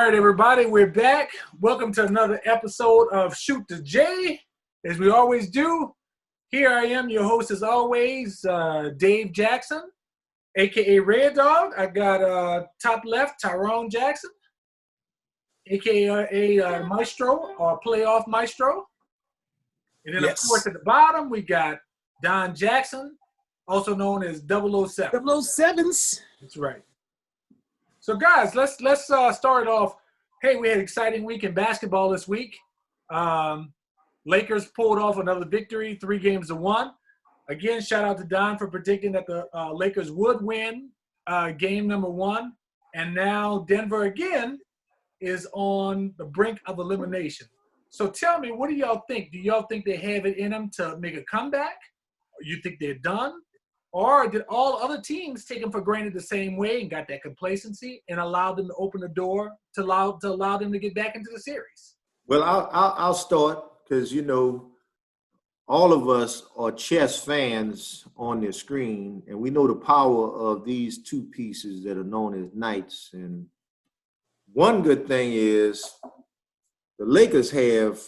right, everybody, we're back. Welcome to another episode of Shoot the J. As we always do, here I am, your host as always, Dave Jackson, a.k.a. Red Dog. I got top left, Tyrone Jackson, a.k.a. Maestro, or Playoff Maestro. And then, of course, at the bottom, we got Don Jackson, also known as 007. 007s. That's right. So, guys, let's start off. Hey, we had an exciting week in basketball this week. Lakers pulled off another victory, 3-1. Again, shout out to Don for predicting that the Lakers would win game number 1. And now Denver again is on the brink of elimination. So tell me, what do y'all think? Do y'all think they have it in them to make a comeback? Or you think they're done? Or did all other teams take them for granted the same way and got that complacency and allowed them to open the door to allow them to get back into the series? Well, I'll start because, you know, all of us are chess fans on their screen, and we know the power of these two pieces that are known as knights. And one good thing is the Lakers have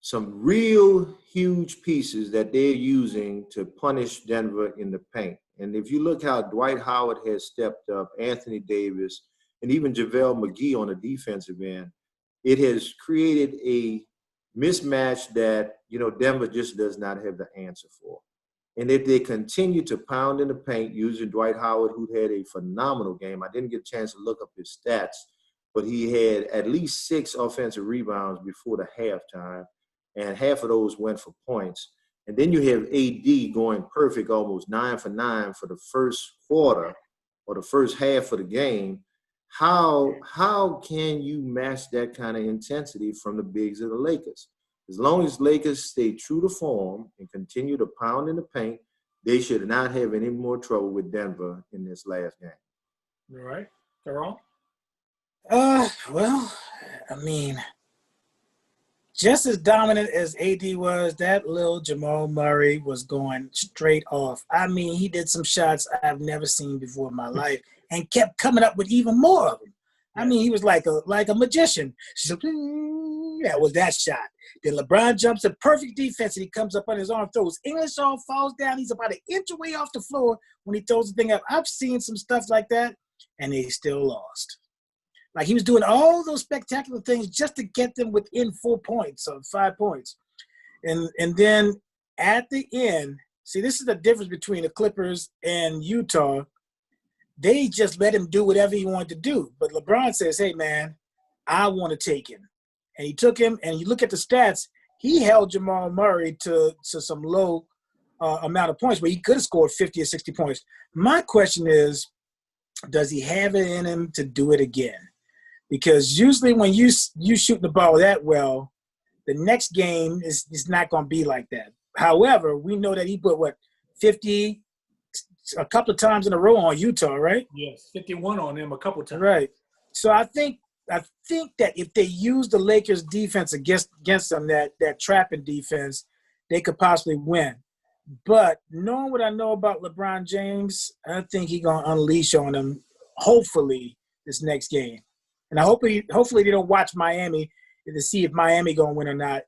some real huge pieces that they're using to punish Denver in the paint. And if you look how Dwight Howard has stepped up, Anthony Davis, and even JaVale McGee on the defensive end, it has created a mismatch that, you know, Denver just does not have the answer for. And if they continue to pound in the paint using Dwight Howard, who had a phenomenal game, I didn't get a chance to look up his stats, but he had at least 6 offensive rebounds before the halftime, and half of those went for points. And then you have AD going perfect, almost 9 for 9 for the first quarter or the first half of the game. How can you match that kind of intensity from the bigs of the Lakers? As long as Lakers stay true to form and continue to pound in the paint, they should not have any more trouble with Denver in this last game. All right. Tyrone? Well, I mean, just as dominant as AD was, that little Jamal Murray was going straight off. I mean, he did some shots I've never seen before in my life and kept coming up with even more of them. I mean, he was like a magician. So, that was that shot. Then LeBron jumps in perfect defense and he comes up on his arm, throws English all falls down. He's about an inch away off the floor when he throws the thing up. I've seen some stuff like that, and they still lost. Like, he was doing all those spectacular things just to get them within 4 points or 5 points. And then at the end, see, this is the difference between the Clippers and Utah. They just let him do whatever he wanted to do. But LeBron says, hey, man, I want to take him. And he took him, and you look at the stats, he held Jamal Murray to some low amount of points, but he could have scored 50 or 60 points. My question is, does he have it in him to do it again? Because usually when you shoot the ball that well, the next game is not going to be like that. However, we know that he put, 50 a couple of times in a row on Utah, right? Yes, 51 on them a couple of times. Right. So I think that if they use the Lakers defense against them, that trapping defense, they could possibly win. But knowing what I know about LeBron James, I think he's going to unleash on them, hopefully, this next game. And hopefully they don't watch Miami to see if Miami going to win or not.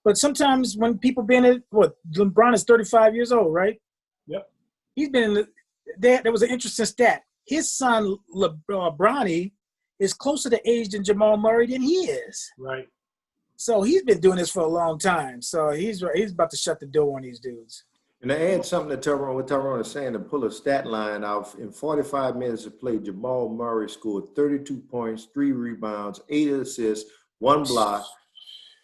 But sometimes when people LeBron is 35 years old, right? Yep. He's been there was an interesting stat. His son, Bronny, is closer to age than Jamal Murray than he is. Right. So he's been doing this for a long time. So he's about to shut the door on these dudes. And to add something to Tyrone, what Tyrone is saying, to pull a stat line out, in 45 minutes of play, Jamal Murray scored 32 points, 3 rebounds, 8 assists, 1 block.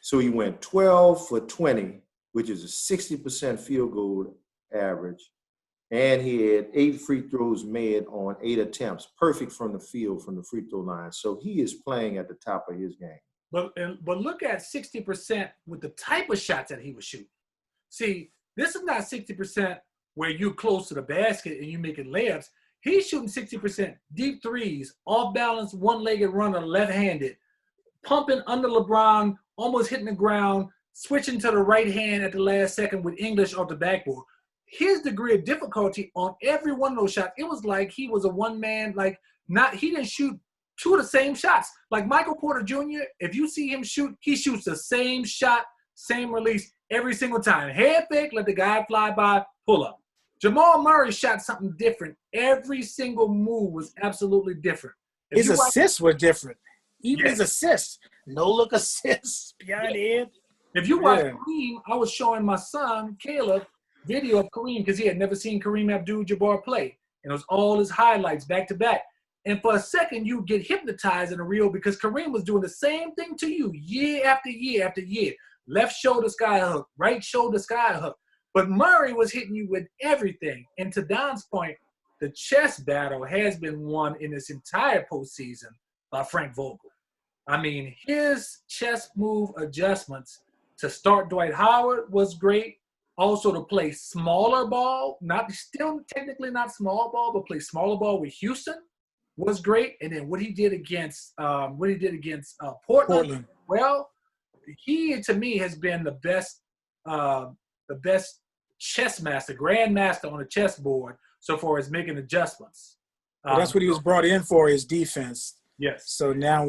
So he went 12 for 20, which is a 60% field goal average. And he had 8 free throws made on 8 attempts, perfect from the field, from the free throw line. So he is playing at the top of his game. But look at 60% with the type of shots that he was shooting. See, this is not 60% where you're close to the basket and you're making layups. He's shooting 60% deep threes, off balance, one-legged runner, left-handed, pumping under LeBron, almost hitting the ground, switching to the right hand at the last second with English off the backboard. His degree of difficulty on every one of those shots, it was like he was a one-man, he didn't shoot two of the same shots. Like Michael Porter Jr., if you see him shoot, he shoots the same shot, same release every single time. Head fake, let the guy fly by, pull up. Jamal Murray shot something different. Every single move was absolutely different. His assists were different. Even Yes. his assists. No look assists behind the head. If you watch Kareem, I was showing my son, Caleb, video of Kareem because he had never seen Kareem Abdul-Jabbar play. And it was all his highlights back to back. And for a second, you get hypnotized in a reel because Kareem was doing the same thing to you year after year after year. Left shoulder sky hook, right shoulder sky hook. But Murray was hitting you with everything. And to Don's point, the chess battle has been won in this entire postseason by Frank Vogel. I mean, his chess move adjustments to start Dwight Howard was great. Also to play smaller ball, still technically not small ball, but play smaller ball with Houston was great. And then what he did against Portland, well, he to me has been the best chess master, grandmaster on the chessboard so far as making adjustments. Well, that's what he was brought in for, his defense. Yes. So now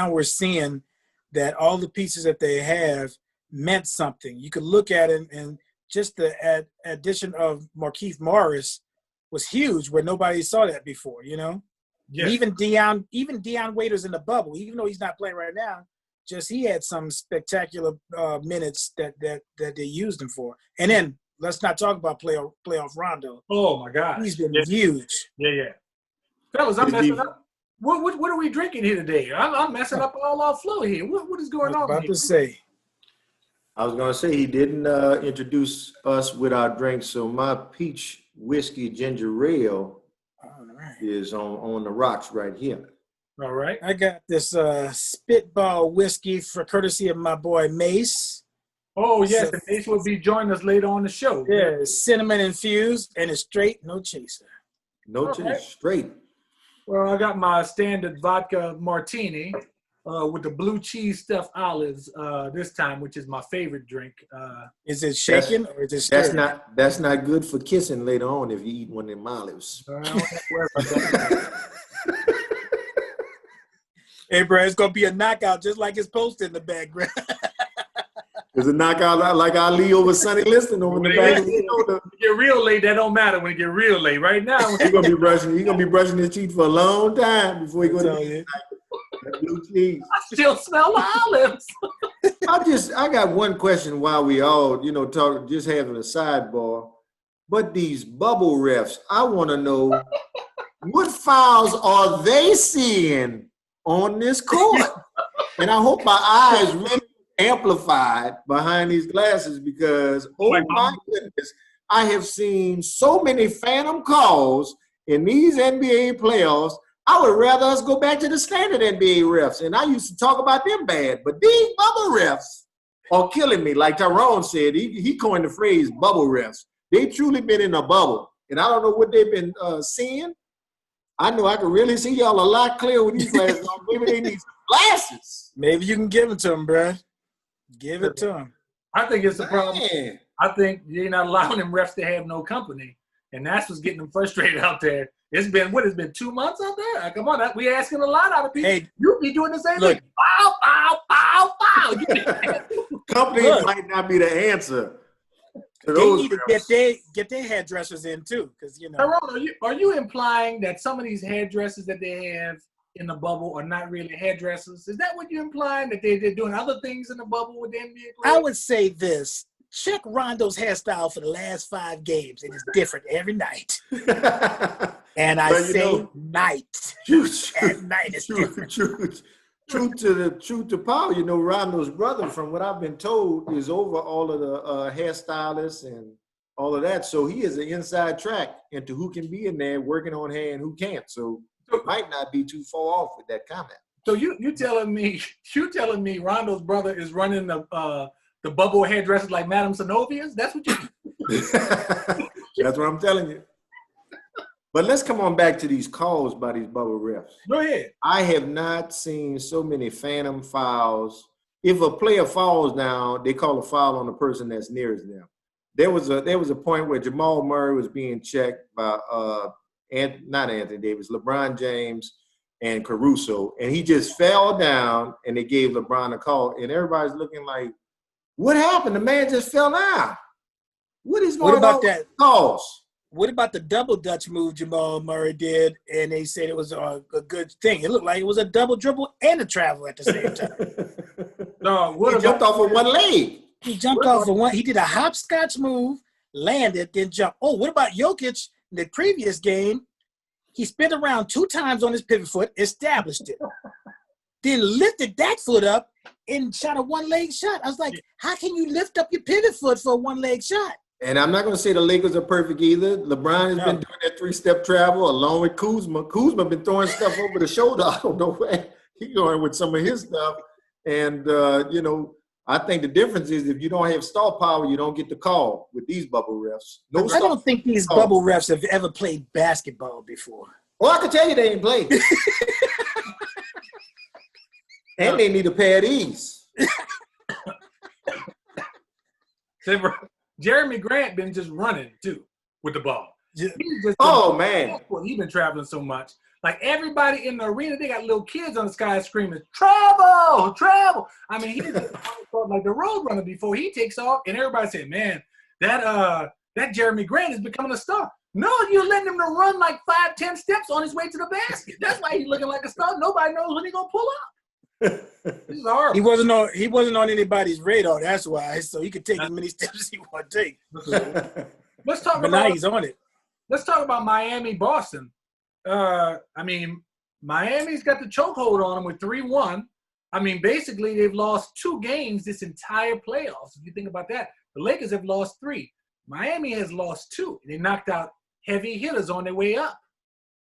we're seeing that all the pieces that they have meant something. You could look at it, and just the addition of Markieff Morris was huge, where nobody saw that before. You know. Yes. Even Deion Waiters in the bubble, even though he's not playing right now, just he had some spectacular minutes that they used him for. And then let's not talk about playoff Rondo. Oh my God, he's been huge. Yeah. Fellas, I'm messing up. What are we drinking here today? I'm messing up all our flow here. What is going on? About to say. I was going to say he didn't introduce us with our drinks, so my peach whiskey ginger ale is on the rocks right here. All right. I got this Spitball whiskey for courtesy of my boy Mace. Oh, yes. And Mace will be joining us later on the show. Yeah, cinnamon infused and it's straight, no chaser. No chaser, straight. Well, I got my standard vodka martini with the blue cheese stuffed olives this time, which is my favorite drink. Is it shaken or is it stirred? That's not good for kissing later on if you eat one of them olives. Hey, bro, it's going to be a knockout just like it's posted in the background. It's a knockout like Ali over Sonny Liston over the back of the shoulder. Get real late, that don't matter when you get real late. Right now, he's gonna be brushing his teeth for a long time before he goes to bed. Blue cheese. I still smell the olives. I got one question while we all, talk, just having a sidebar. But these bubble refs, I want to know what fouls are they seeing on this court? And I hope my eyes really amplified behind these glasses because, oh my goodness, I have seen so many phantom calls in these NBA playoffs. I would rather us go back to the standard NBA refs, and I used to talk about them bad, but these bubble refs are killing me. Like Tyrone said, he coined the phrase bubble refs. They truly been in a bubble, and I don't know what they've been seeing. I know I can really see y'all a lot clearer with these glasses on. Maybe they need some glasses. Maybe you can give them to them, bro. Give it to them. I think it's the problem. I think you're not allowing them refs to have no company, and that's what's getting them frustrated out there. It's been 2 months out there? Come on, we asking a lot out of people. Hey, you be doing the same thing. Foul, foul, foul, foul. Company might not be the answer. They need to get their hairdressers in too, because Tyrone, are you implying that some of these hairdressers that they have in the bubble are not really hairdressers? Is that what you're implying, that they're doing other things in the bubble with the NBA players? I would say this. Check Rondo's hairstyle for the last 5 games. It is different every night. And I say night. At night is different. Truth to power, Rondo's brother, from what I've been told, is over all of the hairstylists and all of that. So he is an inside track into who can be in there working on hair and who can't. So it might not be too far off with that comment. So you telling me Rondo's brother is running the bubble hairdressers like Madame Sanovia's? That's what you That's what I'm telling you. But let's come on back to these calls by these bubble refs. Go ahead. I have not seen so many phantom fouls. If a player falls down, they call a foul on the person that's nearest them. There was a point where Jamal Murray was being checked by not Anthony Davis, LeBron James and Caruso, and he just fell down, and they gave LeBron a call, and everybody's looking like, what happened? The man just fell down. What is going on? What about that? Calls. What about the double Dutch move Jamal Murray did? And they said it was a good thing. It looked like it was a double dribble and a travel at the same time. No, he jumped off with one leg. He jumped off of one. He did a hopscotch move, landed, then jumped. Oh, what about Jokic in the previous game? He spin around 2 times on his pivot foot, established it, then lifted that foot up and shot a one-leg shot. I was like, how can you lift up your pivot foot for a one-leg shot? And I'm not going to say the Lakers are perfect either. LeBron has been doing that 3-step travel along with Kuzma. Kuzma been throwing stuff over the shoulder. I don't know where he's going with some of his stuff. And, I think the difference is if you don't have star power, you don't get the call with these bubble refs. I don't think these bubble refs have ever played basketball before. Well, I can tell you they ain't played. And they need a pair of these. Jeremy Grant been just running, too, with the ball. Man. He's been traveling so much. Like, everybody in the arena, they got little kids on the sky screaming, travel, travel. I mean, he's like the road runner before he takes off, and everybody said, man, that Jeremy Grant is becoming a star. No, you're letting him to run like 5-10 steps on his way to the basket. That's why he's looking like a star. Nobody knows when he's going to pull up. This is horrible. He wasn't on anybody's radar, that's why. So he could take as many steps as he want to take. Let's talk but now he's on it. Let's talk about Miami, Boston. Miami's got the chokehold on them with 3-1. I mean, basically, they've lost 2 games this entire playoffs. If you think about that, the Lakers have lost 3. Miami has lost 2. They knocked out heavy hitters on their way up.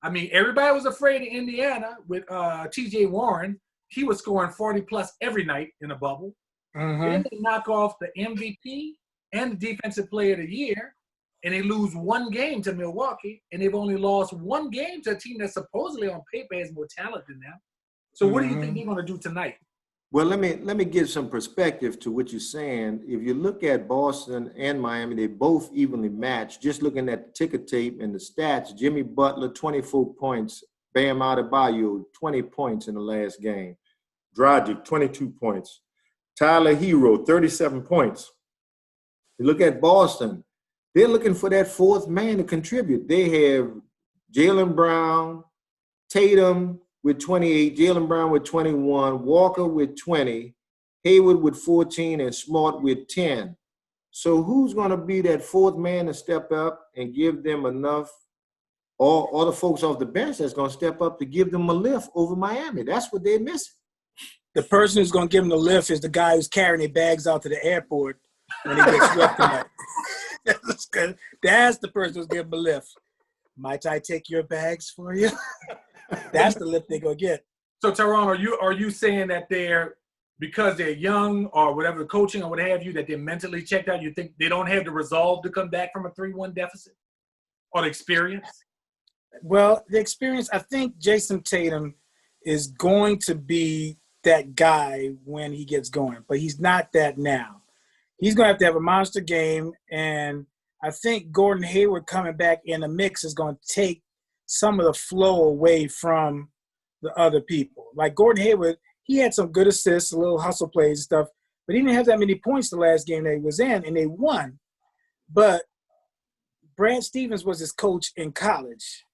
I mean, everybody was afraid of Indiana with T.J. Warren. He was scoring 40-plus every night in a bubble. Mm-hmm. Then they knock off the MVP and the Defensive Player of the Year, and they lose 1 game to Milwaukee, and they've only lost 1 game to a team that supposedly on paper has more talent than them. So what do you think they're going to do tonight? Well, let me give some perspective to what you're saying. If you look at Boston and Miami, they both evenly matched. Just looking at the ticker tape and the stats, Jimmy Butler, 24 points. Bam Adebayo, 20 points in the last game. Dragic, 22 points. Tyler Hero, 37 points. You look at Boston, they're looking for that 4th man to contribute. They have Jaylen Brown, Tatum with 28, Jaylen Brown with 21, Walker with 20, Hayward with 14, and Smart with 10. So who's going to be that 4th man to step up and give them enough, or the folks off the bench that's going to step up to give them a lift over Miami? That's what they're missing. The person who's going to give them the lift is the guy who's carrying their bags out to the airport when he gets swept tonight. That's the person who's giving them a lift. Might I take your bags for you? That's the lift they're going to get. So, Tyrone, are you saying that because they're young or whatever, the coaching or what have you, that they're mentally checked out? You think they don't have the resolve to come back from a 3-1 deficit or the experience? Well, the experience, I think Jason Tatum is going to be that guy when he gets going, but he's not that now. He's going to have a monster game, and I think Gordon Hayward coming back in the mix is going to take some of the flow away from the other people. Like Gordon Hayward, he had some good assists, a little hustle plays and stuff, but he didn't have that many points the last game that he was in, and they won. But Brad Stevens was his coach in college,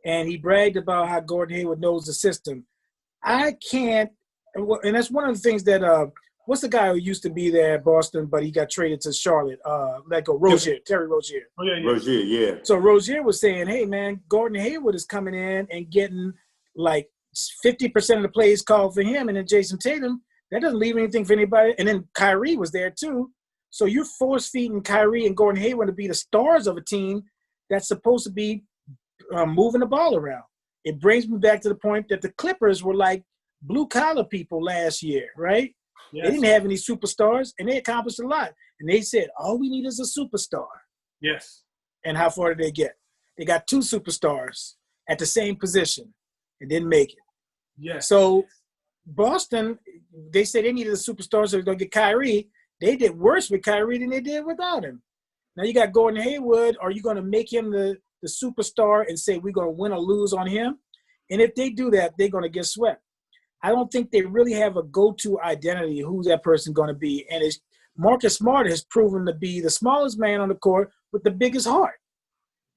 and he bragged about how Gordon Hayward knows the system. I can't – and that's one of the things that what's the guy who used to be there at Boston, but he got traded to Charlotte? Rozier, Terry Rozier. Oh, yeah. Rozier, yeah. So Rozier was saying, hey, man, Gordon Hayward is coming in and getting like 50% of the plays called for him. And then Jason Tatum, that doesn't leave anything for anybody. And then Kyrie was there too. So you're force-feeding Kyrie and Gordon Hayward to be the stars of a team that's supposed to be moving the ball around. It brings me back to the point that the Clippers were like blue-collar people last year, right? Yes. They didn't have any superstars, and they accomplished a lot. And they said, all we need is a superstar. Yes. And how far did they get? They got 2 superstars at the same position and didn't make it. Yes. So Boston, they said they needed a superstar, so they're going to get Kyrie. They did worse with Kyrie than they did without him. Now you got Gordon Hayward. Are you going to make him the superstar and say we're going to win or lose on him? And if they do that, they're going to get swept. I don't think they really have a go-to identity who's that person going to be. And it's Marcus Smart has proven to be the smallest man on the court with the biggest heart.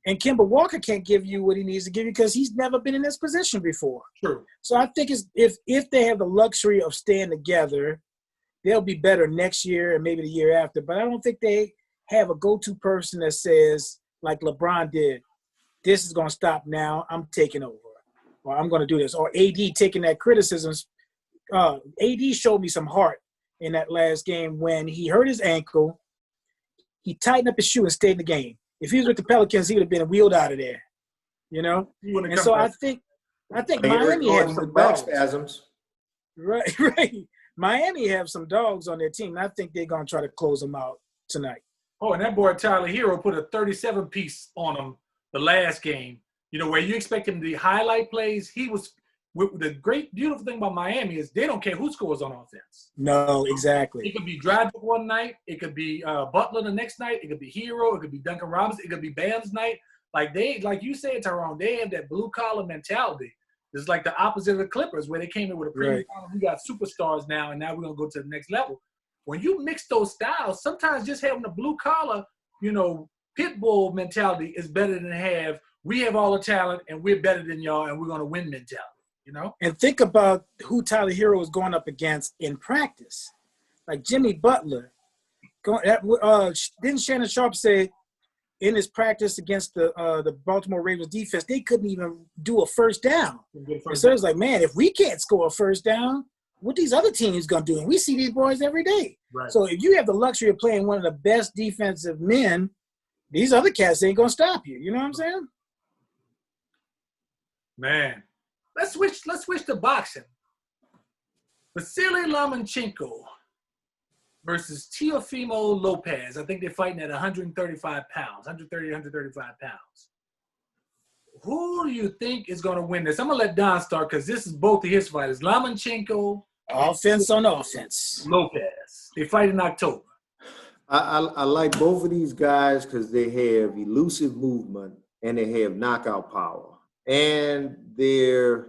And Kemba Walker can't give you what he needs to give you because he's never been in this position before. True. So I think if they have the luxury of staying together, they'll be better next year and maybe the year after. But I don't think they have a go-to person that says, like LeBron did, this is going to stop now. I'm taking over. Or I'm going to do this. Or AD taking that criticism. AD showed me some heart in that last game when he hurt his ankle. He tightened up his shoe and stayed in the game. If he was with the Pelicans, he would have been wheeled out of there. You know? And so I think Miami has some back dogs. spasms. Right. Miami have some dogs on their team. And I think they're going to try to close them out tonight. Oh, and that boy Tyler Hero put a 37-piece on him the last game. You know, where you expect him to be highlight plays, he was – the great, beautiful thing about Miami is they don't care who scores on offense. No, exactly. It could be Dragic one night. It could be Butler the next night. It could be Hero. It could be Duncan Robinson. It could be Bam's night. Like you said, Tyrone, they have that blue-collar mentality. It's like the opposite of the Clippers where they came in with a premium. Right. We got superstars now, and now we're going to go to the next level. When you mix those styles, sometimes just having a blue-collar, pit bull mentality is better than we have all the talent and we're better than y'all and we're going to win mentality, And think about who Tyler Hero is going up against in practice. Like Jimmy Butler. Didn't Shannon Sharp say in his practice against the Baltimore Ravens defense, they couldn't even do a first down. And so it's like, man, if we can't score a first down, what these other teams going to do? And we see these boys every day. Right. So if you have the luxury of playing one of the best defensive men, these other cats ain't going to stop you. You know what I'm saying? Man, let's switch to boxing. Vasily Lomachenko versus Teofimo Lopez. I think they're fighting at 135 pounds, 135 pounds. Who do you think is going to win this? I'm going to let Don start because this is both of his fighters. Lomachenko. Offense on offense. Lopez. They fight in October. I like both of these guys because they have elusive movement and they have knockout power. And they're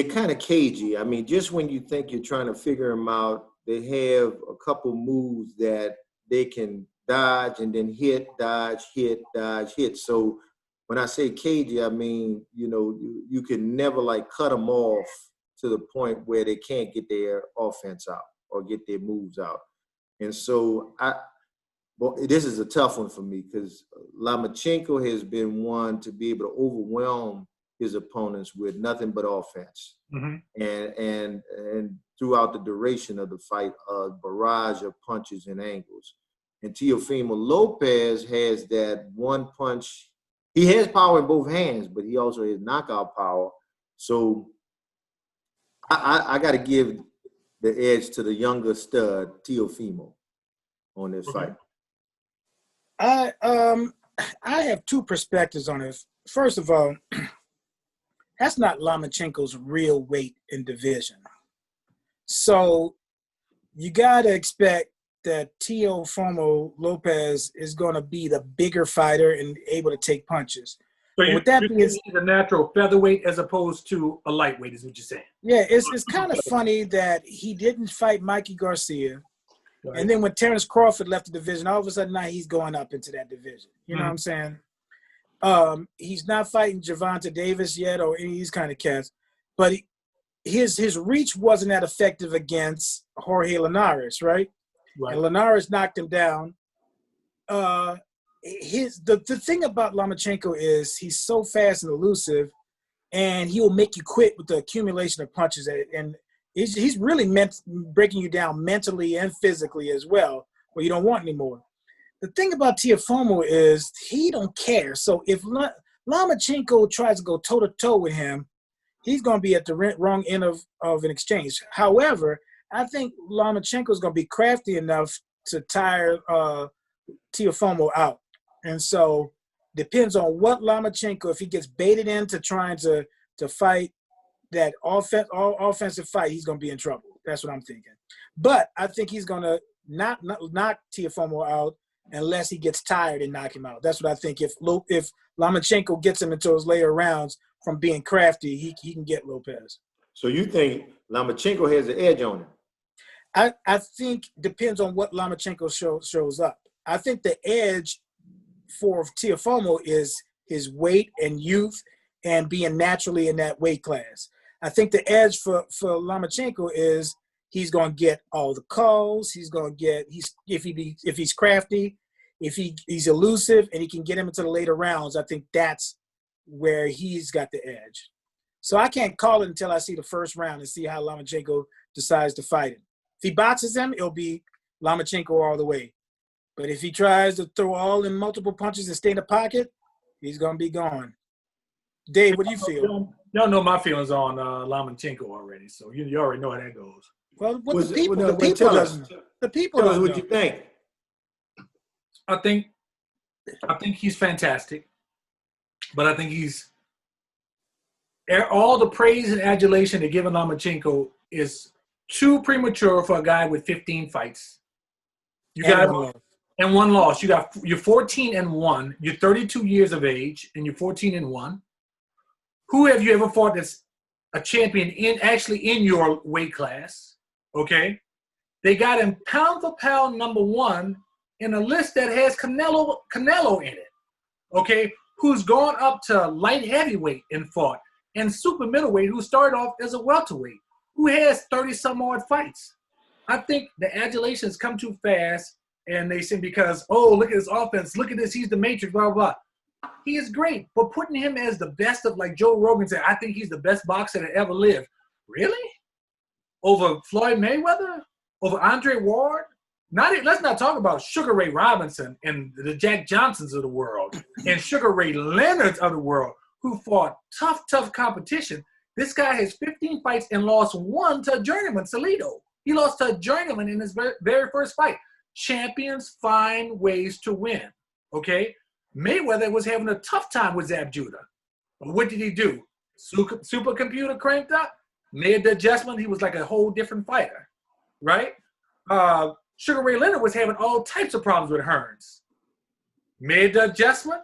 kind of cagey. I mean, just when you think you're trying to figure them out, they have a couple moves that they can dodge and then hit, dodge, hit, dodge, hit. So when I say cagey, I mean, you can never cut them off to the point where they can't get their offense out or get their moves out. And so this is a tough one for me because Lomachenko has been one to be able to overwhelm his opponents with nothing but offense. Mm-hmm. And throughout the duration of the fight, a barrage of punches and angles. And Teofimo Lopez has that one punch. He has power in both hands, but he also has knockout power. So I got to give the edge to the younger stud, Teofimo, on this fight. I have two perspectives on it. First of all, that's not Lomachenko's real weight in division. So you got to expect that Teofimo Lopez is going to be the bigger fighter and able to take punches. So with that being said, a natural featherweight as opposed to a lightweight is what you're saying. Yeah, it's kind of funny that he didn't fight Mikey Garcia. Right. And then when Terrence Crawford left the division, all of a sudden now he's going up into that division. You know what I'm saying? He's not fighting Gervonta Davis yet or any of these kind of cats. But his reach wasn't that effective against Jorge Linares, right? And Linares knocked him down. The thing about Lomachenko is he's so fast and elusive, and he will make you quit with the accumulation of punches. And he's really breaking you down mentally and physically as well, where you don't want anymore. The thing about Teofimo is he don't care. So if Lomachenko tries to go toe-to-toe with him, he's going to be at the wrong end of an exchange. However, I think Lomachenko is going to be crafty enough to tire Teofimo out. And so depends on what Lomachenko, if he gets baited into trying to fight that offensive fight, he's going to be in trouble. That's what I'm thinking. But I think he's going to not knock Teofimo out unless he gets tired and knock him out. That's what I think. If Lomachenko gets him into those later rounds, from being crafty, he can get Lopez. So you think Lomachenko has an edge on him? I think depends on what Lomachenko shows up. I think the edge for Teofimo is his weight and youth and being naturally in that weight class. I think the edge for Lomachenko is he's going to get all the calls. He's going to get if he's crafty, if he's elusive, and he can get him into the later rounds. I think that's where he's got the edge. So I can't call it until I see the first round and see how Lomachenko decides to fight him. If he boxes him, it'll be Lomachenko all the way. But if he tries to throw all in multiple punches and stay in the pocket, he's going to be gone. Dave, what do you feel? Y'all know my feelings on Lomachenko already, so you already know how that goes. Well, The people tell us what you think. I think he's fantastic, but I think he's all the praise and adulation they're giving Lomachenko is too premature for a guy with 15 fights. And one loss. You're 14-1. You're 32 years of age, and you're 14-1. Who have you ever fought that's a champion in your weight class? Okay, they got him pound for pound number 1 in a list that has Canelo in it. Okay, who's gone up to light heavyweight and fought, and super middleweight, who started off as a welterweight, who has 30-some-odd fights. I think the adulations come too fast, and they say because, oh, look at his offense, look at this, he's the Matrix, blah, blah, blah. He is great, but putting him as the best of, like Joe Rogan said, I think he's the best boxer that ever lived. Really? Over Floyd Mayweather? Over Andre Ward? Let's not talk about Sugar Ray Robinson and the Jack Johnsons of the world and Sugar Ray Leonards of the world who fought tough competition. This guy has 15 fights and lost 1 to a journeyman, Salido. He lost to a journeyman in his very first fight. Champions find ways to win, okay? Mayweather was having a tough time with Zab Judah. But what did he do? Supercomputer cranked up, made the adjustment. He was like a whole different fighter, right? Sugar Ray Leonard was having all types of problems with Hearns. Made the adjustment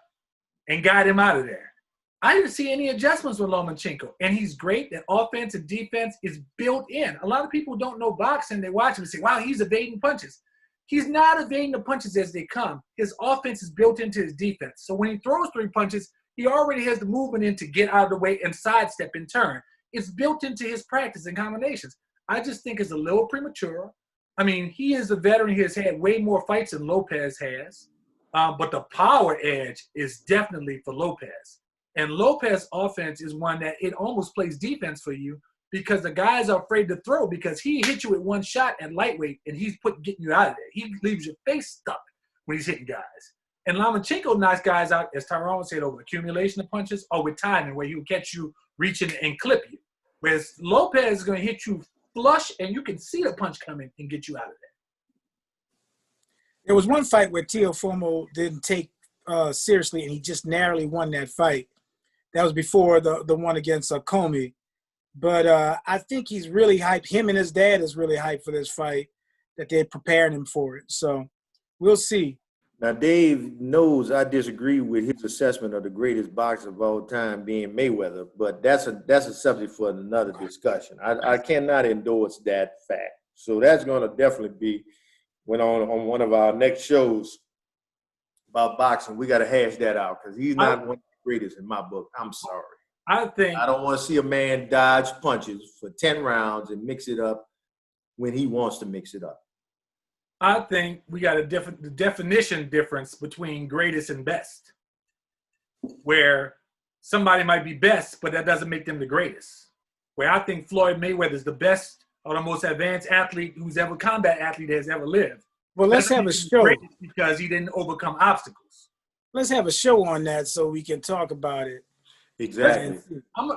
and got him out of there. I didn't see any adjustments with Lomachenko, and he's great. That offense and defense is built in. A lot of people don't know boxing. They watch him and say, wow, he's evading punches. He's not evading the punches as they come. His offense is built into his defense. So when he throws 3 punches, he already has the movement in to get out of the way and sidestep and turn. It's built into his practice and combinations. I just think it's a little premature. I mean, he is a veteran. He has had way more fights than Lopez has. But the power edge is definitely for Lopez. And Lopez's offense is one that it almost plays defense for you because the guys are afraid to throw because he hit you with 1 shot at lightweight and he's getting you out of there. He leaves your face stuck when he's hitting guys. And Lomachenko knocks guys out, as Tyrone said, over accumulation of punches or with timing where he'll catch you reaching and clip you. Whereas Lopez is going to hit you flush and you can see the punch coming and get you out of there. There was one fight where Teofimo didn't take seriously and he just narrowly won that fight. That was before the one against Comey. But I think he's really hyped. Him and his dad is really hyped for this fight, that they're preparing him for it. So we'll see. Now, Dave knows I disagree with his assessment of the greatest boxer of all time being Mayweather, but that's a subject for another discussion. I cannot endorse that fact. So that's going to definitely be on one of our next shows about boxing. We got to hash that out because he's not one of the greatest in my book. I'm sorry. I don't want to see a man dodge punches for 10 rounds and mix it up when he wants to mix it up. I think we got the definition difference between greatest and best, where somebody might be best, but that doesn't make them the greatest. Where I think Floyd Mayweather is the best or the most advanced athlete combat athlete that has ever lived. Well, let's have a show. Because he didn't overcome obstacles. Let's have a show on that so we can talk about it. Exactly.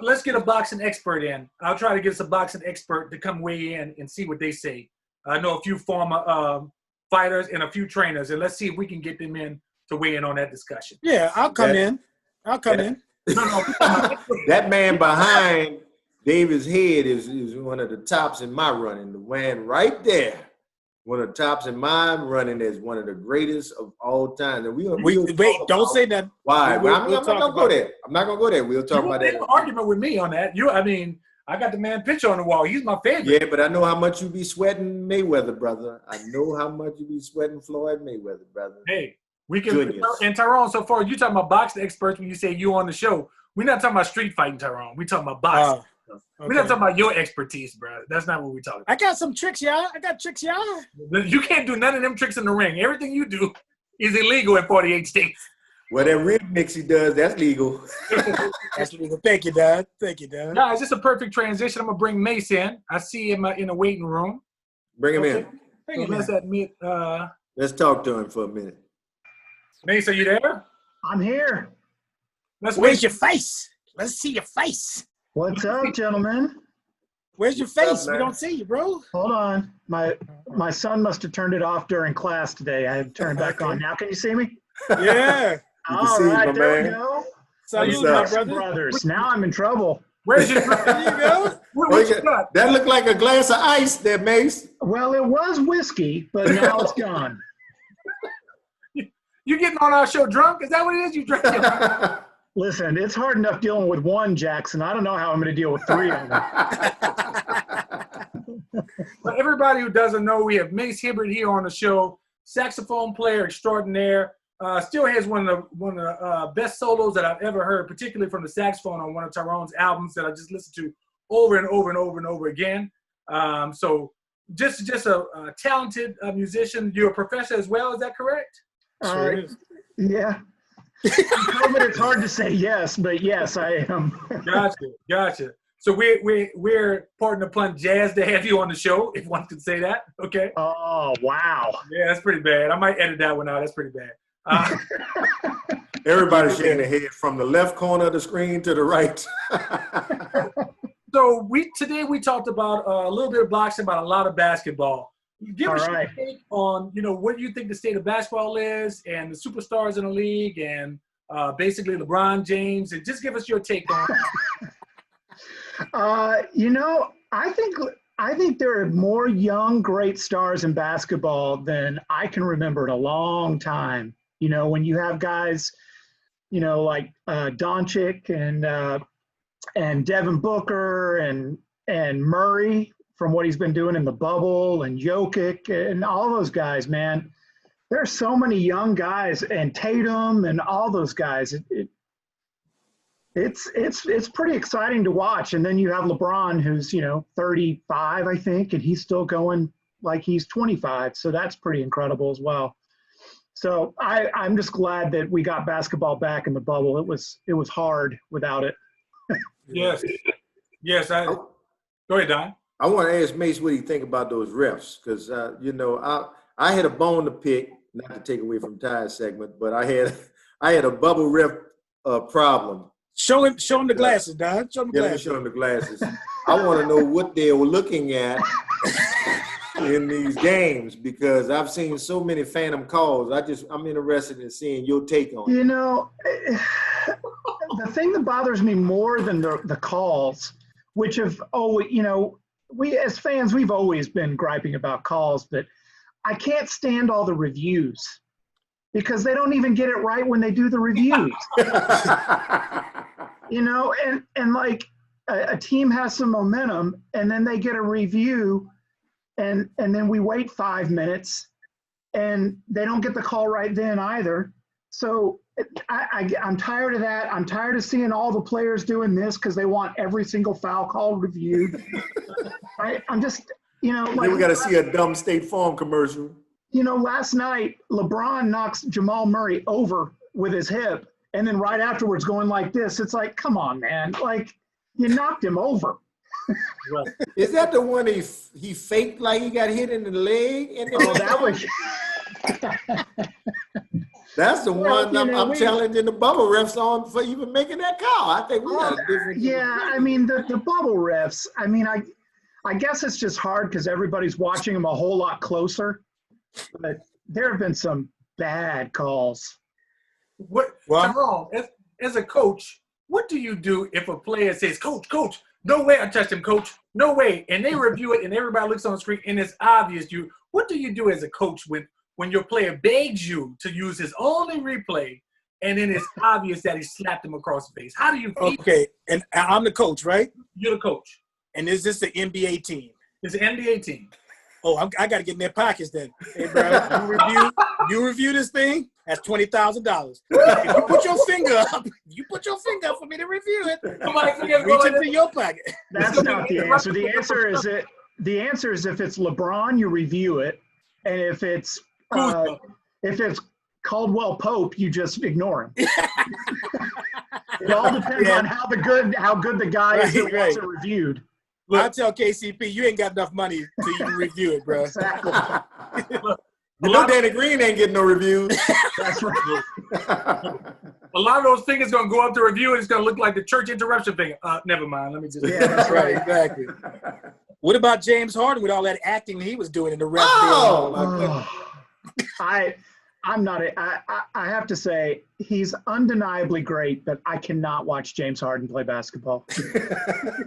Let's get a boxing expert in. I'll try to get us a boxing expert to come weigh in and see what they say. I know a few former fighters and a few trainers, and let's see if we can get them in to weigh in on that discussion. Yeah, I'll come in. That man behind David's head is one of the tops in my running. The man right there one of the tops in my running as one of the greatest of all time. And Wait, don't say that. Why? We'll I'm not gonna go there. I'm not gonna go there. We'll talk about that. You have an argument with me on that. I got the man picture on the wall. He's my favorite. Yeah, but I know how much you be sweating Mayweather, brother. I know how much you be sweating Floyd Mayweather, brother. Hey, we can. And Tyrone, so far you talking about boxing experts when you say you on the show. We're not talking about street fighting, Tyrone. We're talking about boxing. Okay. We're not talking about your expertise, bro. That's not what we're talking about. I got some tricks, y'all. You can't do none of them tricks in the ring. Everything you do is illegal in 48 states. Well, that rib mix he does, that's legal. That's legal. Thank you, Dad. Guys, it's a perfect transition. I'm going to bring Mace in. I see him in the waiting room. Bring him in. Let's admit. Let's talk to him for a minute. Mace, are you there? I'm here. Where's your face? Let's see your face. What's up, gentlemen? Where's your face? We don't see you, bro. Hold on. My son must have turned it off during class today. I have turned back on. Now can you see me? Yeah. All right, there we go. Salute, my brother. Brothers. Now I'm in trouble. Where's your There you go. what you got? That looked like a glass of ice there, Mace. Well, it was whiskey, but now it's gone. You getting on our show drunk? Is that what it is? You drinking? Listen, it's hard enough dealing with one, Jackson. I don't know how I'm going to deal with three of them. For everybody who doesn't know, we have Mace Hibbard here on the show, saxophone player extraordinaire. Still has one of the best solos that I've ever heard, particularly from the saxophone on one of Tyrone's albums that I just listened to over and over and over and over again. So just a talented musician. You're a professor as well, is that correct? Sure is. Yeah. It's hard to say yes, but yes, I am. Gotcha. So we're pardon the pun, jazzed to have you on the show, if one could say that. Okay. Oh wow. Yeah, that's pretty bad. I might edit that one out. That's pretty bad. Everybody's shaking their head from the left corner of the screen to the right. So today we talked about a little bit of boxing, about a lot of basketball. Give us your take on, what you think the state of basketball is and the superstars in the league and basically LeBron James, and just give us your take on it. I think there are more young, great stars in basketball than I can remember in a long time. When you have guys, like Doncic and Devin Booker and Murray, from what he's been doing in the bubble, and Jokic and all those guys, man. There's so many young guys, and Tatum and all those guys. It's pretty exciting to watch. And then you have LeBron, who's 35, I think, and he's still going like he's 25. So that's pretty incredible as well. So I'm just glad that we got basketball back in the bubble. It was hard without it. Yes. Go ahead, Don. I want to ask Mace what he think about those refs, because I had a bone to pick, not to take away from Ty's segment, but I had a bubble ref problem. Show him the glasses, Don. Show him the glasses. Show him the glasses. I want to know what they were looking at in these games, because I've seen so many phantom calls. I'm interested in seeing your take on it. The thing that bothers me more than the calls, which have we as fans, we've always been griping about calls, but I can't stand all the reviews because they don't even get it right when they do the reviews. And like a team has some momentum and then they get a review and then we wait 5 minutes and they don't get the call right then either. So I'm tired of that. I'm tired of seeing all the players doing this because they want every single foul call reviewed. I'm just, then we got to see a dumb State Farm commercial. Last night, LeBron knocks Jamal Murray over with his hip, and then right afterwards going like this. It's like, come on, man. Like, you knocked him over. Is that the one he faked like he got hit in the leg? That was... That's the one I'm challenging the bubble refs on for even making that call. I think we got a different. Yeah, I mean, the bubble refs, I guess it's just hard because everybody's watching them a whole lot closer. But there have been some bad calls. Tyrone, as a coach, what do you do if a player says, Coach, No way I touched him, coach. No way. And they review it, and everybody looks on the screen, and it's obvious. What do you do as a coach when your player begs you to use his only replay, and then it's obvious that he slapped him across the face? How do you feel? Okay, and I'm the coach, right? You're the coach. And is this the NBA team? It's an NBA team. Oh, I got to get in their pockets then. Hey, bro, you review this thing. That's $20,000. If you put your finger up for me to review it. Reach into your pocket. That's not the answer. The answer is if it's LeBron, you review it, and if it's Caldwell Pope, you just ignore him. It all depends on how good the guy is that wants it reviewed. Look, I tell KCP, you ain't got enough money to even review it, bro. Exactly. You know Danny Green ain't getting no reviews. That's right. A lot of those fingers going to go up to review, and it's going to look like the church interruption finger. Never mind. Let me just. Yeah, that's right. Exactly. What about James Harden with all that acting he was doing in the ref? I have to say he's undeniably great, but I cannot watch James Harden play basketball.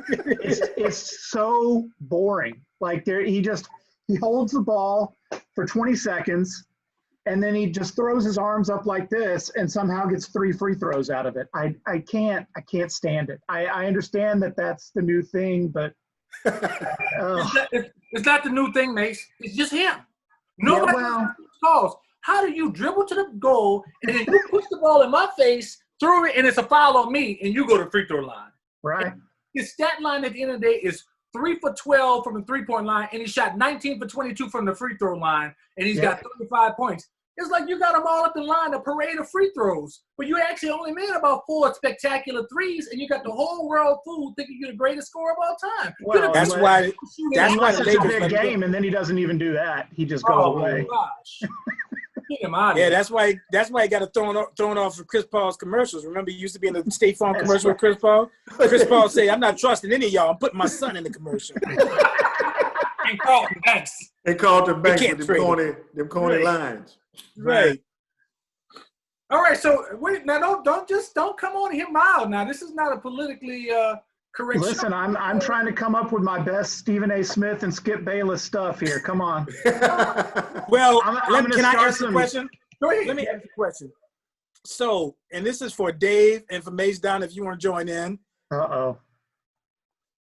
It's so boring. Like he holds the ball for 20 seconds, and then he just throws his arms up like this and somehow gets 3 free throws out of it. I can't stand it. I understand that that's the new thing, but it's not the new thing, Mace. It's just him. Nobody calls. How do you dribble to the goal and then you push the ball in my face, throw it, and it's a foul on me, and you go to the free throw line? Right. And his stat line at the end of the day is 3 for 12 from the three-point line, and he shot 19 for 22 from the free throw line, and he's got 35 points. It's like you got them all at the line, a parade of free throws, but you actually only made about 4 spectacular threes, and you got the whole world fooled thinking you're the greatest scorer of all time. Well, that's why the Lakers a big game, and then he doesn't even do that. He just goes away. Gosh. Get him out of Yeah, here. that's why he got thrown off for Chris Paul's commercials. Remember, he used to be in the State Farm commercial with Chris Paul. Chris Paul say, "I'm not trusting any of y'all. I'm putting my son in the commercial." And Carlton Banks. They called him back with them corny Right. lines. Right. All right, so wait now. Don't come on here mild. Now this is not a politically correct. Listen, I'm trying to come up with my best Stephen A. Smith and Skip Bayless stuff here. Come on. Well, I'm can I ask a question? Go ahead. Let me ask a question. So, and this is for Dave and for Mace Down if you want to join in. Uh-oh.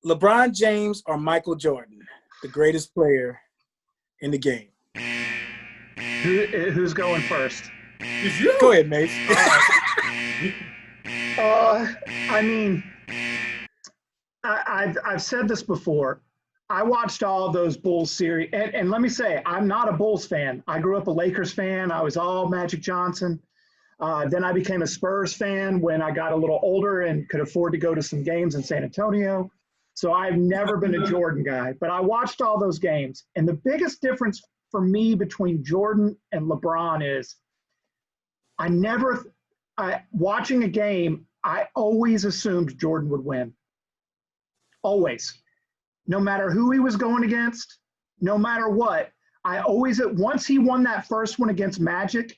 LeBron James or Michael Jordan, the greatest player in the game? Who's going first? It's you. Go ahead, Mace. I mean, I've said this before. I watched all those Bulls series, and let me say, I'm not a Bulls fan. I grew up a Lakers fan. I was all Magic Johnson. Then I became a Spurs fan when I got a little older and could afford to go to some games in San Antonio. So I've never been a Jordan guy, but I watched all those games. And the biggest difference for me between Jordan and LeBron is watching a game, I always assumed Jordan would win. Always. No matter who he was going against, no matter what, once he won that first one against Magic,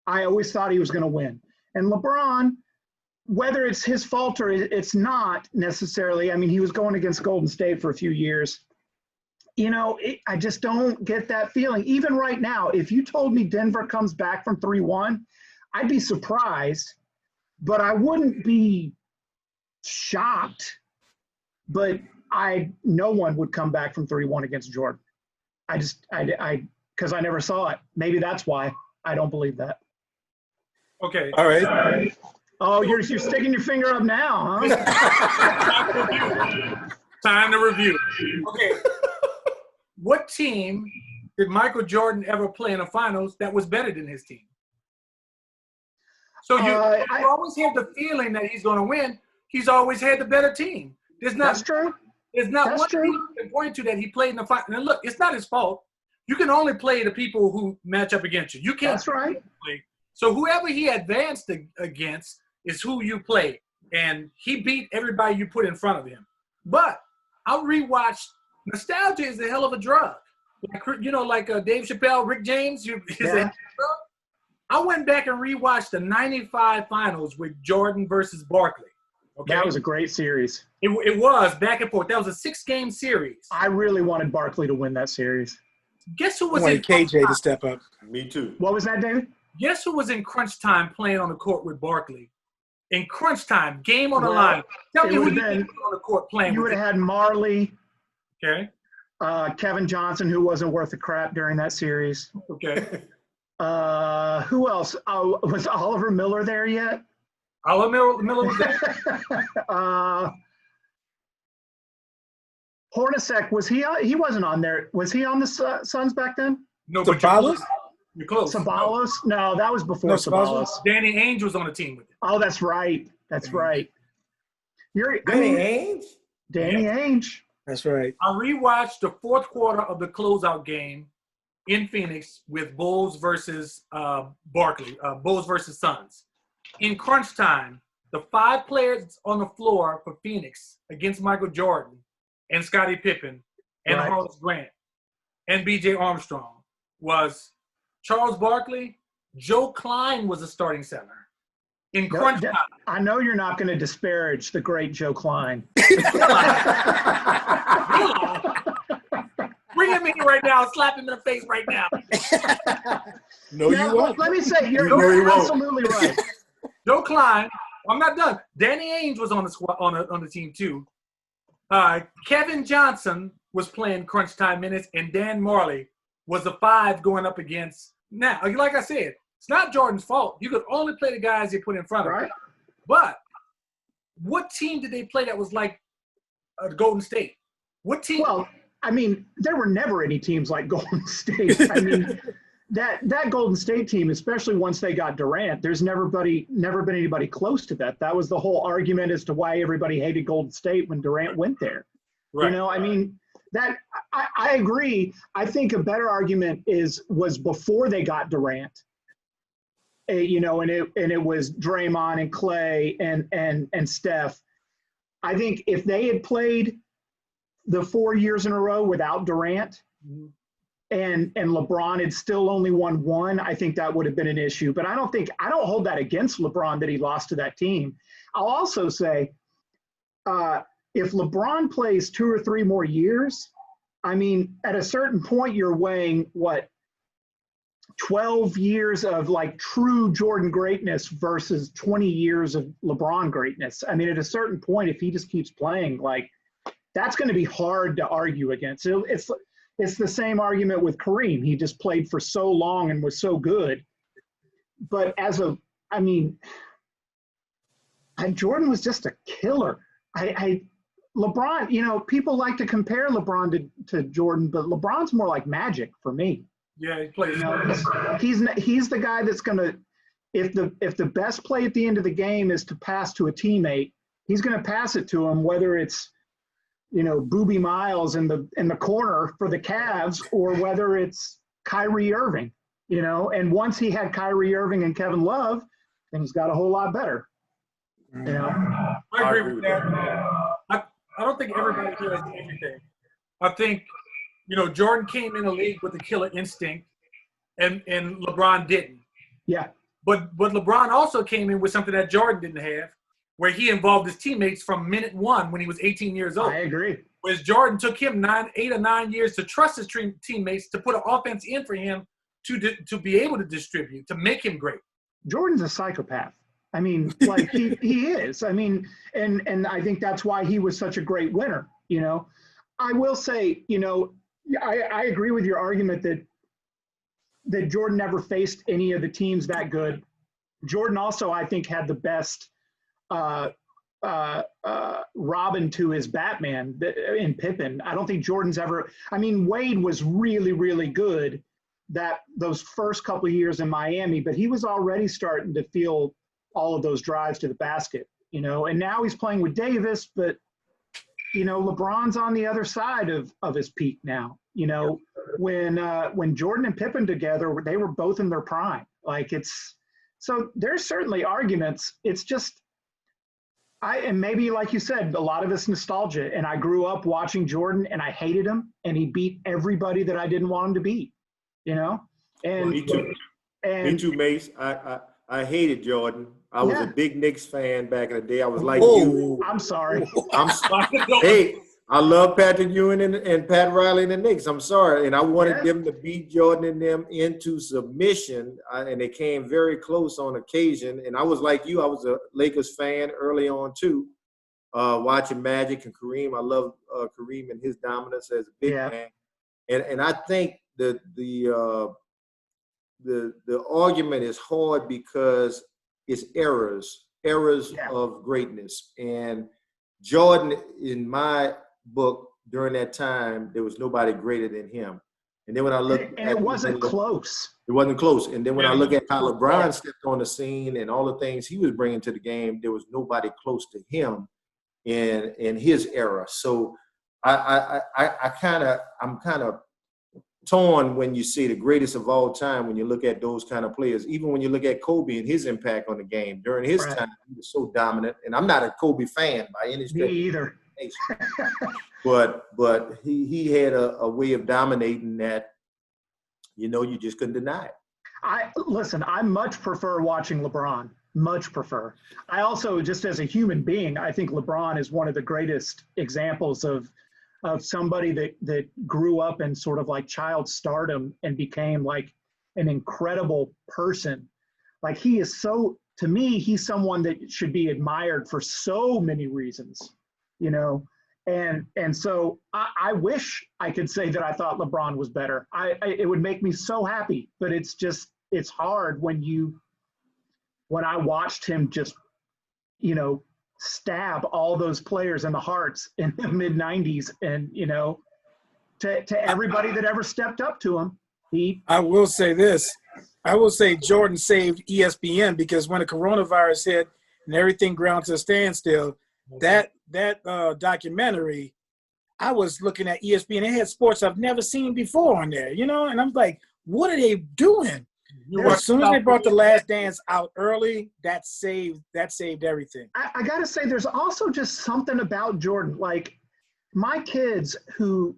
I always thought he was going to win. And LeBron, whether it's his fault or it's not necessarily, I mean, he was going against Golden State for a few years. You know, I just don't get that feeling. Even right now, if you told me Denver comes back from 3-1, I'd be surprised, but I wouldn't be shocked. But no one would come back from 3-1 against Jordan. Because I never saw it. Maybe that's why I don't believe that. Okay. All right. Oh, you're sticking your finger up now, huh? Time to review. Okay. What team did Michael Jordan ever play in the finals that was better than his team? So you always have the feeling that he's going to win. He's always had the better team. That's true. There's not That's one true. team you can point to that he played in the final. And look, it's not his fault. You can only play the people who match up against you. You can't. That's right. Play. So whoever he advanced against is who you play. And he beat everybody you put in front of him. But I'll rewatch. Nostalgia is a hell of a drug. Like Dave Chappelle, Rick James. I went back and rewatched the 95 finals with Jordan versus Barkley. Okay. That was a great series. It was back and forth. That was a 6-game series. I really wanted Barkley to win that series. Guess who I was in wanted KJ to step up. Me too. What was that, David? Guess who was in crunch time playing on the court with Barkley? In crunch time, game on the Well, line. Tell it me who would've you been- think was on the court playing You with would have him. had Marley, Okay. Kevin Johnson, who wasn't worth a crap during that series. Okay. Who else? Was Oliver Miller there yet? Oliver Miller was there. Hornacek, was he? He wasn't on there. Was he on the Suns back then? No, but Sabalos? you're close. Sabalos? No, that was before No, Sabalos. Danny Ainge was on the team with him. Oh, that's right. That's right. Danny Ainge? Danny Ainge. That's right. I rewatched the fourth quarter of the closeout game in Phoenix with Bulls versus Barkley, Bulls versus Suns. In crunch time, the 5 players on the floor for Phoenix against Michael Jordan and Scottie Pippen and Right. Horace Grant and B.J. Armstrong was Charles Barkley. Joe Klein was the starting center. In crunch time. I know you're not going to disparage the great Joe Klein. Bring him in right now, slap him in the face right now. No, Now, you won't. Let me say, you're No, you won't. absolutely right. Joe Klein. I'm not done. Danny Ainge was on the squad on the team too. Kevin Johnson was playing crunch time minutes, and Dan Marley was the 5 going up against. Now, like I said, it's not Jordan's fault. You could only play the guys they put in front of him. Right? But what team did they play that was like Golden State? What team? Well, I mean, there were never any teams like Golden State. I mean, that Golden State team, especially once they got Durant, there's never been anybody close to that. That was the whole argument as to why everybody hated Golden State when Durant went there. Right. You know, I mean, that I agree. I think a better argument was before they got Durant. You know, and it was Draymond and Clay and Steph. I think if they had played the 4 years in a row without Durant, and LeBron had still only won 1, I think that would have been an issue. But I don't hold that against LeBron that he lost to that team. I'll also say, if LeBron plays 2 or 3 more years, I mean, at a certain point, you're weighing 12 years of like true Jordan greatness versus 20 years of LeBron greatness. I mean, at a certain point, if he just keeps playing, like, that's going to be hard to argue against. It's the same argument with Kareem. He just played for so long and was so good. But Jordan was just a killer. LeBron, you know, people like to compare LeBron to Jordan, but LeBron's more like Magic for me. Yeah, he plays. You know, he's the guy that's going to, if the best play at the end of the game is to pass to a teammate, he's going to pass it to him, whether it's, you know, Boobie Miles in the corner for the Cavs, or whether it's Kyrie Irving, you know. And once he had Kyrie Irving and Kevin Love, things got a whole lot better. You know, I agree with that. I don't think everybody here has everything. I think, you know, Jordan came in the league with the killer instinct, and LeBron didn't. yeah, But LeBron also came in with something that Jordan didn't have, where he involved his teammates from minute 1 when he was 18 years old. I agree. Whereas Jordan took him 8 or 9 years to trust his teammates to put an offense in for him to be able to distribute, to make him great. Jordan's a psychopath. I mean, like he is. I mean, and I think that's why he was such a great winner. You know, I will say, you know, I agree with your argument that Jordan never faced any of the teams that good. Jordan also, I think, had the best Robin to his Batman in Pippen. I don't think Jordan's ever. I mean, Wade was really, really good those first couple of years in Miami, but he was already starting to feel all of those drives to the basket, you know. And now he's playing with Davis, but you know, LeBron's on the other side of his peak now. You know, when Jordan and Pippen together, they were both in their prime. Like, so there's certainly arguments. It's just, and maybe like you said, a lot of it's nostalgia. And I grew up watching Jordan, and I hated him, and he beat everybody that I didn't want him to beat. You know, and Well, me too. Me too, Mace. I hated Jordan. I was a Yeah. big Knicks fan back in the day. I was like you. I'm sorry. Hey, I love Patrick Ewing and Pat Riley and the Knicks. I'm sorry. And I wanted Yes. them to beat Jordan and them into submission. And they came very close on occasion. And I was like you. I was a Lakers fan early on, too, watching Magic and Kareem. I love Kareem and his dominance as a big man. And I think that the argument is hard because it's errors of greatness. And Jordan, in my book, during that time, there was nobody greater than him. And then when I look and it wasn't close. It wasn't close. And then when I look at how LeBron stepped on the scene and all the things he was bringing to the game, there was nobody close to him in his era. So I'm kind of torn when you see the greatest of all time when you look at those kind of players. Even when you look at Kobe and his impact on the game during his time, he was so dominant. And I'm not a Kobe fan by any stretch. Me either. But he had a way of dominating that, you just couldn't deny it. I much prefer watching LeBron. Much prefer. I also, just as a human being, I think LeBron is one of the greatest examples of somebody that grew up in sort of like child stardom and became like an incredible person. Like to me, he's someone that should be admired for so many reasons, and so I wish I could say that I thought LeBron was better. It would make me so happy, but it's hard when I watched him just, stab all those players in the hearts in the mid-90s and, to everybody that ever stepped up to him. I will say this. I will say Jordan saved ESPN because when the coronavirus hit and everything ground to a standstill, that documentary, I was looking at ESPN. They had sports I've never seen before on there, and I'm like, what are they doing? As soon as they brought The Last Dance out early, that saved everything. I got to say, there's also just something about Jordan. Like, my kids who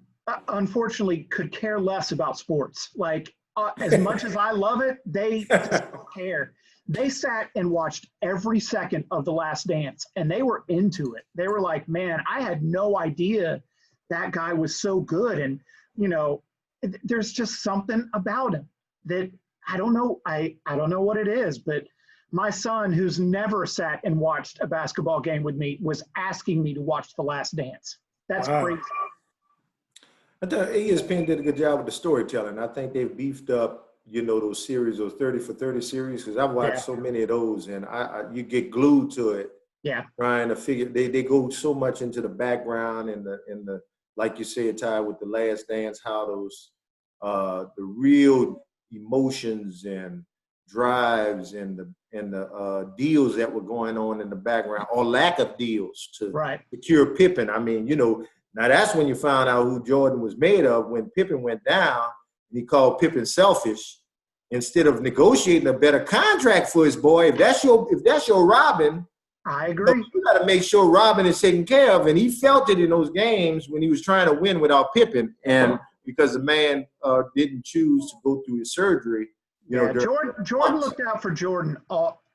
unfortunately could care less about sports, like as much as I love it, they just don't care. They sat and watched every second of The Last Dance, and they were into it. They were like, man, I had no idea that guy was so good. And, there's just something about him that I don't know. I don't know what it is, but my son, who's never sat and watched a basketball game with me, was asking me to watch The Last Dance. That's crazy. I thought ESPN did a good job with the storytelling. I think they've beefed up, those series, those 30 for 30 series, because I've watched so many of those, and you get glued to it. Yeah. Trying to figure, they go so much into the background and the like you said, Ty, with The Last Dance, how those the real emotions and drives and the deals that were going on in the background, or lack of deals to secure Pippen. I mean, now that's when you found out who Jordan was made of, when Pippen went down and he called Pippen selfish instead of negotiating a better contract for his boy. If that's your Robin, I agree. You got to make sure Robin is taken care of, and he felt it in those games when he was trying to win without Pippen, and because the man didn't choose to go through his surgery. Jordan looked out for Jordan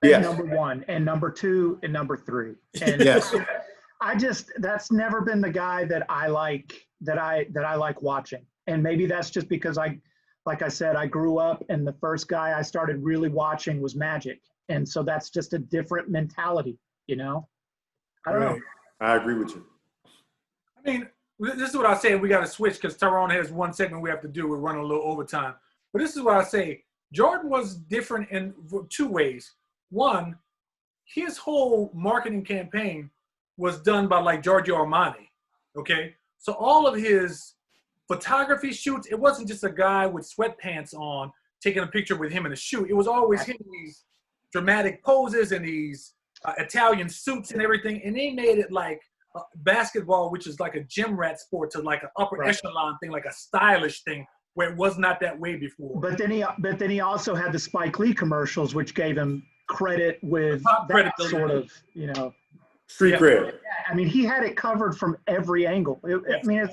number one and number two and number three. And that's never been the guy that I like watching. And maybe that's just because like I said, I grew up and the first guy I started really watching was Magic. And so that's just a different mentality, I don't know. I agree with you. I mean, this is what I say. We got to switch because Tyrone has one segment we have to do. We're running a little overtime. But this is what I say. Jordan was different in two ways. One, his whole marketing campaign was done by like Giorgio Armani, okay? So all of his photography shoots, it wasn't just a guy with sweatpants on taking a picture with him in a shoot. It was always him in these dramatic poses and these Italian suits and everything. And they made it like basketball, which is like a gym rat sport, to like an upper echelon thing, like a stylish thing, where it was not that way before. But then he also had the Spike Lee commercials, which gave him credit with that sort of, street cred. Yeah, I mean, he had it covered from every angle. I mean,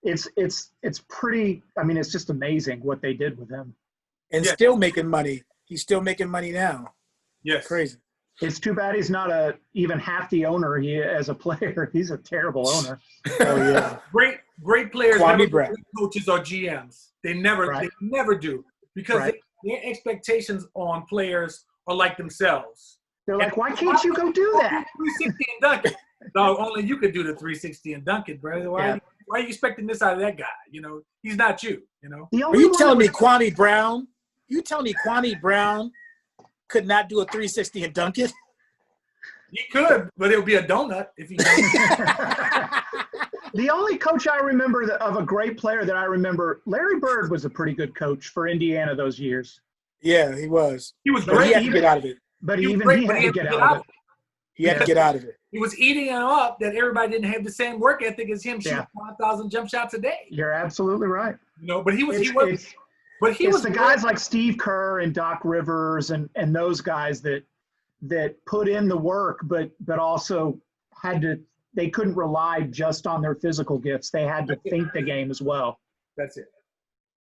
it's pretty. I mean, it's just amazing what they did with him. And still making money. He's still making money now. Yes. Crazy. It's too bad he's not even half the owner he as a player. He's a terrible owner. Oh yeah. Great players Kwame never Brown. become coaches or GMs. They never do because Right. their expectations on players are like themselves. They're like, why can't you go do that? 360 and dunk it. No, only you could do the 360 and dunk it, brother. Why are you expecting this out of that guy? You know, he's not you. You know. The Are only you one telling that me was- Kwame Brown? You telling me Kwame Brown could not do a 360 and dunk it? He could, but it would be a donut if he. The only coach I remember of a great player that I remember, Larry Bird was a pretty good coach for Indiana those years. Yeah, he was. He was But great. he had to get out of it. But He was even great, he but had to get out of it. He had to get out of it. He was eating it up that everybody didn't have the same work ethic as him, shooting 5,000 jump shots a day. You're absolutely right. You know, but he was It's the great. guys like Steve Kerr and Doc Rivers and those guys that put in the work, but also they couldn't rely just on their physical gifts. They had to think the game as well. That's it.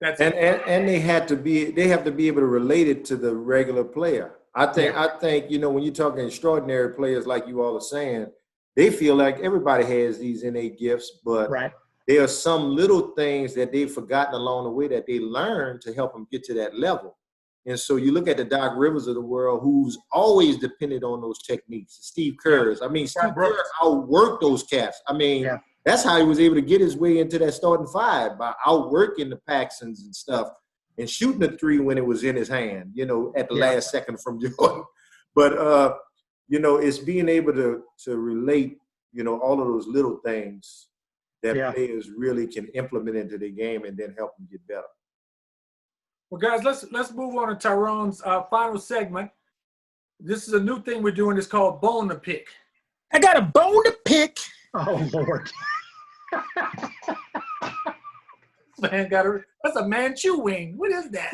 And they have to be able to relate it to the regular player. I think you know, when you're talking extraordinary players like you all are saying, they feel like everybody has these innate gifts, but there are some little things that they've forgotten along the way that they learned to help them get to that level. And so you look at the Doc Rivers of the world, who's always depended on those techniques. Steve Kerr's. I mean, Steve Kerr outworked those cats. I mean, that's how he was able to get his way into that starting five, by outworking the Paxsons and stuff and shooting the three when it was in his hand, you know, at the last second from Jordan. But, you know, it's being able to relate, you know, all of those little things that players really can implement into their game and then help them get better. Well, guys, let's move on to Tyrone's final segment. This is a new thing we're doing. It's called Bone to Pick. I got a bone to pick. Oh, Lord. Man, that's a Manchu wing. What is that?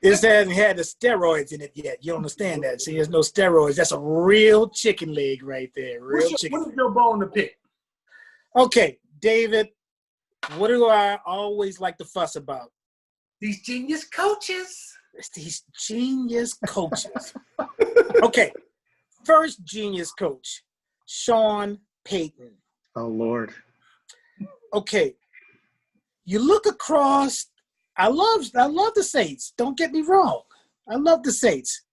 This hasn't had the steroids in it yet. You don't understand that. See, there's no steroids. That's a real chicken leg right there. What is your bone to pick? Okay, David, what do I always like to fuss about? These genius coaches. It's these genius coaches. Okay, first genius coach, Sean Payton. Oh, Lord. Okay, you look across. I love the Saints. Don't get me wrong. I love the Saints.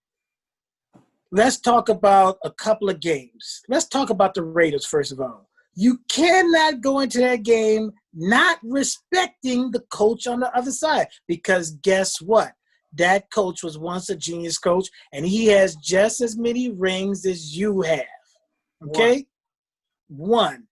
Let's talk about a couple of games. Let's talk about the Raiders, first of all. You cannot go into that game not respecting the coach on the other side, because guess what? That coach was once a genius coach, and he has just as many rings as you have. Okay? One.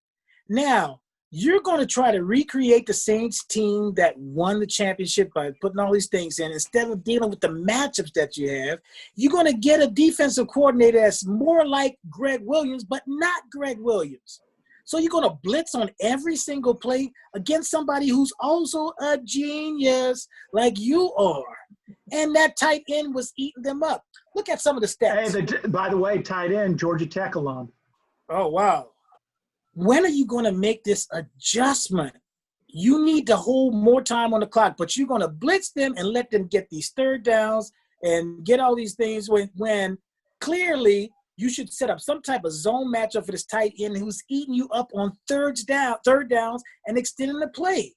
Now, you're going to try to recreate the Saints team that won the championship by putting all these things in. Instead of dealing with the matchups that you have, you're going to get a defensive coordinator that's more like Greg Williams, but not Greg Williams. So you're going to blitz on every single play against somebody who's also a genius like you are. And that tight end was eating them up. Look at some of the stats. Hey, by the way, tight end, Georgia Tech alum. Oh, wow. When are you going to make this adjustment? You need to hold more time on the clock, but you're going to blitz them and let them get these third downs and get all these things when clearly you should set up some type of zone matchup for this tight end who's eating you up on third downs and extending the play.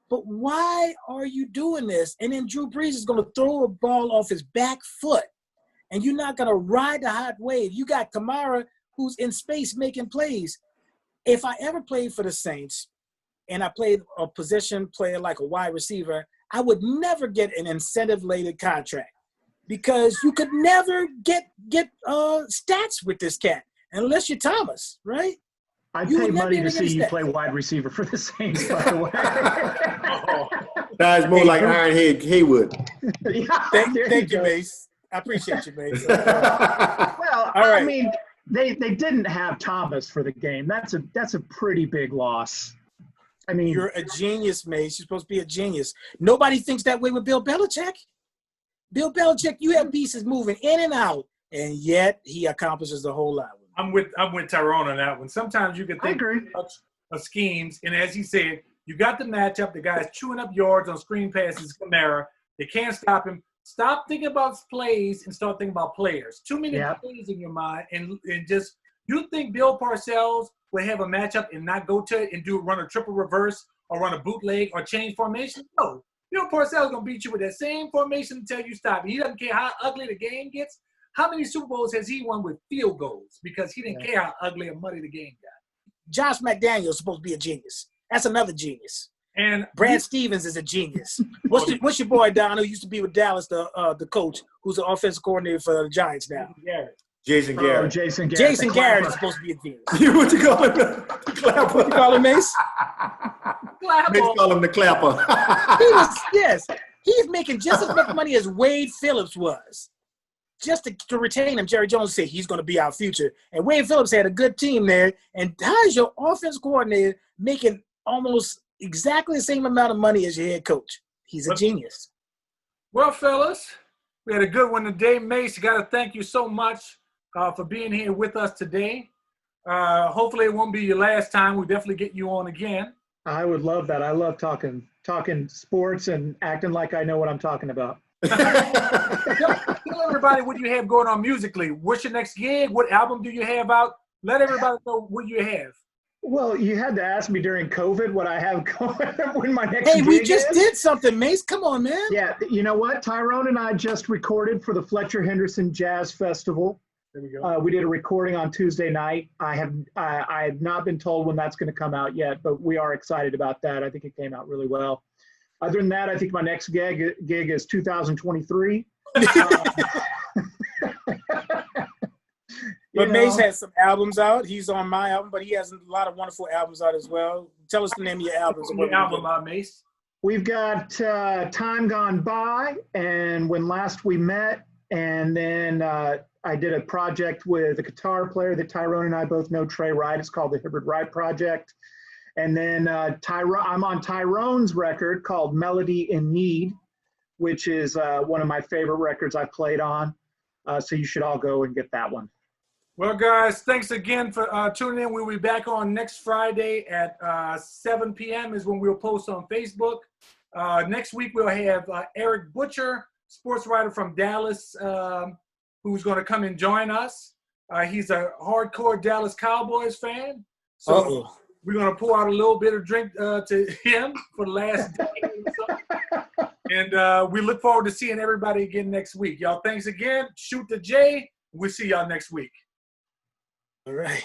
But why are you doing this? And then Drew Brees is going to throw a ball off his back foot, and you're not going to ride the hot wave. You got Kamara who's in space making plays. If I ever played for the Saints and I played a position player like a wide receiver, I would never get an incentive-laden contract because you could never get stats with this cat unless you're Thomas, right? I'd pay money to see you play wide receiver for the Saints, by the way. That's more like Ironhead Haywood. Thank you, Mace. I appreciate you, Mace. Well, all right. I mean, they didn't have Thomas for the game. That's a pretty big loss. I mean, you're a genius, Mace. You're supposed to be a genius. Nobody thinks that way with Bill Belichick. Bill Belichick, you have pieces moving in and out, and yet he accomplishes a whole lot. I'm with Tyrone on that one. Sometimes you can think of schemes, and as he said, you got the matchup. The guy's chewing up yards on screen passes. Kamara, they can't stop him. Stop thinking about plays and start thinking about players. Too many Yeah. plays in your mind, and just you think Bill Parcells would have a matchup and not go to it and run a triple reverse or run a bootleg or change formation? No. Bill Parcells is gonna beat you with that same formation until you stop. He doesn't care how ugly the game gets. How many Super Bowls has he won with field goals? Because he didn't care how ugly or muddy the game got. Josh McDaniels is supposed to be a genius. That's another genius. And Brad Stevens is a genius. What's your boy Don, who used to be with Dallas, the coach, who's the offensive coordinator for the Giants now? Jason Garrett. Jason Garrett. Jason Garrett is supposed to be a genius. What you call him? The clapper. You call him Mace? Mace call him the clapper. He's making just as much money as Wade Phillips was. Just to retain him, Jerry Jones said he's going to be our future. And Wade Phillips had a good team there. And how is your offense coordinator making almost exactly the same amount of money as your head coach? He's a genius. Well, fellas, we had a good one today. Mace, got to thank you so much for being here with us today. Hopefully it won't be your last time. We'll definitely get you on again. I would love that. I love talking sports and acting like I know what I'm talking about. Tell everybody what you have going on musically. What's your next gig? What album do you have out? Let everybody know what you have. Well, you had to ask me during COVID what I have going when my next Hey, we gig just is. did something, Mace. Come on, man. Yeah, you know what? Tyrone and I just recorded for the Fletcher Henderson Jazz Festival. There we go. We did a recording on Tuesday night. I have not been told when that's going to come out yet, but we are excited about that. I think it came out really well. Other than that, I think my next gig is 2023. But Mace has some albums out. He's on my album, but he has a lot of wonderful albums out as well. Tell us the name of your albums. Your album, Mace. We've got Time Gone By and When Last We Met. And then I did a project with a guitar player that Tyrone and I both know, Trey Wright. It's called the Hibbard Wright Project. And then I'm on Tyrone's record called Melody in Need, which is one of my favorite records I've played on. So you should all go and get that one. Well, guys, thanks again for tuning in. We'll be back on next Friday at 7 p.m. is when we'll post on Facebook. Next week, we'll have Eric Butcher, sports writer from Dallas, who's going to come and join us. He's a hardcore Dallas Cowboys fan. So we're going to pour out a little bit of drink to him for the last day or so. And we look forward to seeing everybody again next week. Y'all, thanks again. Shoot the J. We'll see y'all next week. All right.